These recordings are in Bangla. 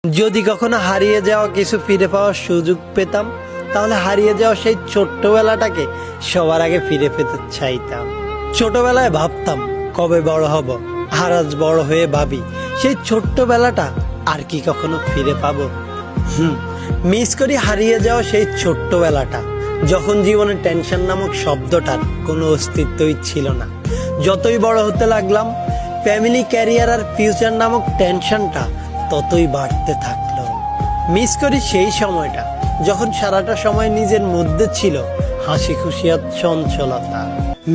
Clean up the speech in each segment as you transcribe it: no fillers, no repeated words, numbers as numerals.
যদি কখনো হারিয়ে যাওয়া কিছু ফিরে পাওয়ার সুযোগ পেতাম, তাহলে হারিয়ে যাওয়া সেই ছোট্টবেলাটাকে সবার আগে ফিরে পেতে চাইতাম। ছোটবেলায় ভাবতাম কবে বড় হব, আর আজ বড় হয়ে ভাবি সেই ছোট্টবেলাটা আর কি কখনো ফিরে পাবো। মিস করি হারিয়ে যাওয়া সেই ছোট্টবেলাটা, যখন জীবনে টেনশন নামক শব্দটার কোনো অস্তিত্বই ছিল না। যতই বড় হতে লাগলাম, ফ্যামিলি, ক্যারিয়ার আর ফিউচার নামক টেনশনটা ততই বাড়তে থাকলো। মিস করি সেই সময়টা যখন সারাটা সময় নিজের মধ্যে ছিল হাসি খুশি আর চঞ্চলতা।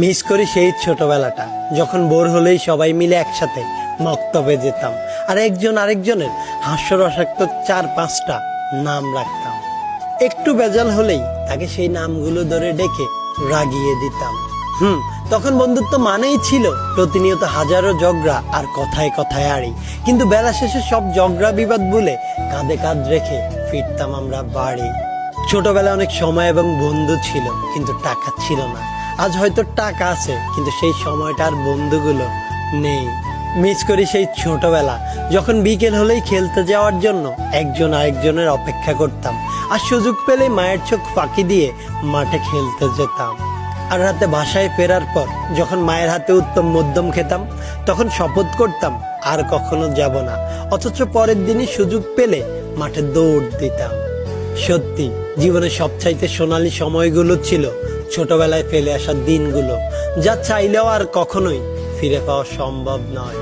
মিস করি সেই ছোটবেলাটা যখন বোর হলেই সবাই মিলে একসাথে মক্তবে যেতাম, আর একজন আরেকজনের হাস্যরসাক্ত 4-5টা নাম রাখতাম। একটু বেজাল হলেই তাকে সেই নামগুলো ধরে ডেকে রাগিয়ে দিতাম। তখন বন্ধুত্ব মানেই ছিল প্রতিনিয়ত হাজারো ঝগড়া আর কথায় কথায় আড়ি। কিন্তু বেলা শেষে সব ঝগড়া বিবাদ ভুলে কাঁধে কাঁধ রেখে ফিরতাম আমরা বাড়ি। ছোটবেলায় অনেক সময় এবং বন্ধু ছিল, কিন্তু টাকা ছিল না। আজ হয়তো টাকা আছে, কিন্তু সেই সময়টা আর বন্ধুগুলো নেই। মিস করি সেই ছোটবেলা যখন বিকেল হলেই খেলতে যাওয়ার জন্য একজন আরেকজনের অপেক্ষা করতাম, আর সুযোগ পেলেই মায়ের চোখ ফাঁকি দিয়ে মাঠে খেলতে যেতাম। আর রাতে বাসায় ফেরার পর যখন মায়ের হাতে উত্তম মধ্যম খেতাম, তখন শপথ করতাম আর কখনো যাব না, অথচ পরের দিনই সুযোগ পেলে মাঠে দৌড় দিতাম। সত্যি, জীবনের সবচাইতে সোনালী সময়গুলো ছিল ছোটবেলায় ফেলে আসা দিনগুলো, যা চাইলেও আর কখনোই ফিরে পাওয়া সম্ভব নয়।